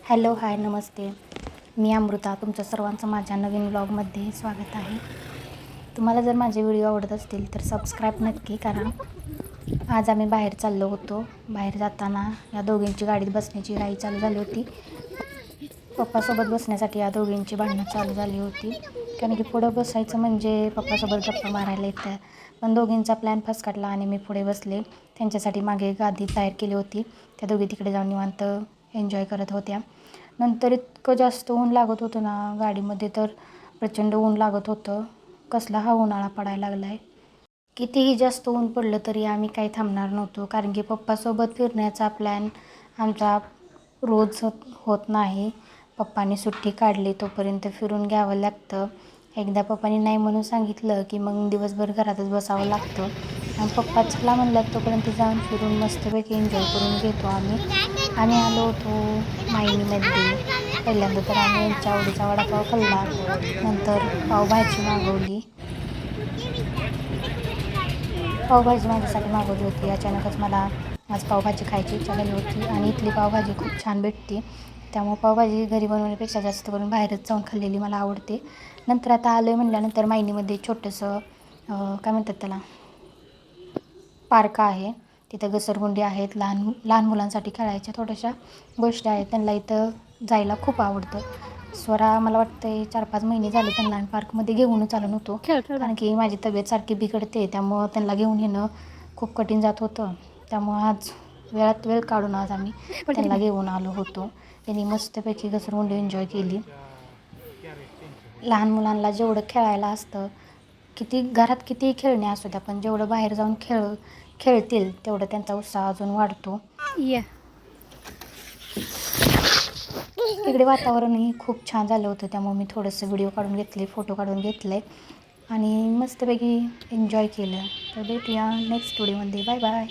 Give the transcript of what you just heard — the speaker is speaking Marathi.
हॅलो हाय नमस्ते. मी अमृता, तुमचं सर्वांचं माझ्या नवीन ब्लॉगमध्ये स्वागत आहे. तुम्हाला जर माझे व्हिडिओ आवडत असतील तर सबस्क्राईब नक्की करा. आज आम्ही बाहेर चाललो होतो. बाहेर जाताना या दोघींची गाडीत बसण्याची घाई चालू झाली होती. पप्पासोबत बसण्यासाठी या दोघींची भांडणं चालू झाली होती, कारण की पुढं बसायचं म्हणजे पप्पासोबत गप्पा मारायला येतं. पण दोघींचा प्लॅन फसकटला आणि मी पुढे बसले. त्यांच्यासाठी मागे गादी तयार केली होती. त्या दोघी तिकडे जाऊन निवांत एन्जॉय करत होत्या. नंतर इतकं जास्त ऊन लागत होतं ना गाडीमध्ये, तर प्रचंड ऊन लागत होतं. कसला हा उन्हाळा पडायला लागला आहे. कितीही जास्त ऊन पडलं तरी आम्ही काही थांबणार नव्हतो, कारण की पप्पासोबत फिरण्याचा प्लॅन आमचा रोज होत नाही. पप्पांनी सुट्टी काढली तोपर्यंत फिरून घ्यावं लागतं. एकदा पप्पांनी नाही म्हणून सांगितलं की मग दिवसभर घरातच बसावं लागतं. आणि पप्पा चला म्हणल्यात तोपर्यंत जाऊन फिरून मस्तपैकी एन्जॉय करून घेतो आम्ही. आम्ही आलो होतो मायनीमध्ये. पहिल्यांदा तर आम्ही यांच्या आवडीचा वडापाव खाल्ला, नंतर पावभाजी मागवली. पावभाजी माझ्यासाठी मागवली होती. अचानकच मला आज पावभाजी खायची इच्छा झाली होती आणि इथली पावभाजी खूप छान भेटते. त्यामुळे पावभाजी घरी बनवण्यापेक्षा जास्त करून बाहेरच जाऊन खाल्लेली मला आवडते. नंतर आता आलो आहे म्हटल्यानंतर मायनीमध्ये छोटंसं काय म्हणतात त्याला, पार्क आहे. तिथं घसरगुंडी आहेत, लहान लहान मुलांसाठी खेळायच्या थोड्याशा गोष्टी आहेत. त्यांना इथं जायला खूप आवडतं. स्वरा मला वाटतं 4-5 महिने झाले त्यांना पार्कमध्ये घेऊनच आलो नव्हतो, कारण की माझी तब्येत सारखी बिघडते. त्यामुळं त्यांना घेऊन येणं खूप कठीण जात होतं. त्यामुळं आज वेळात वेळ काढून आज आम्ही त्यांना घेऊन आलो होतो. त्यांनी मस्तपैकी घसरगुंडी एन्जॉय केली. लहान मुलांना जेवढं खेळायला असतं, घरात कितीही खेळणे असू द्या, पण जेवढं बाहेर जाऊन खेळतील तेवढं त्यांचा उत्साह अजून वाढतो. इकडे वातावरणही खूप छान झालं होतं, त्यामुळे मी थोडंसं व्हिडिओ काढून घेतले, फोटो काढून घेतले आणि मस्तपैकी एन्जॉय केलं. तर भेटूया नेक्स्ट व्हिडिओमध्ये. Bye bye.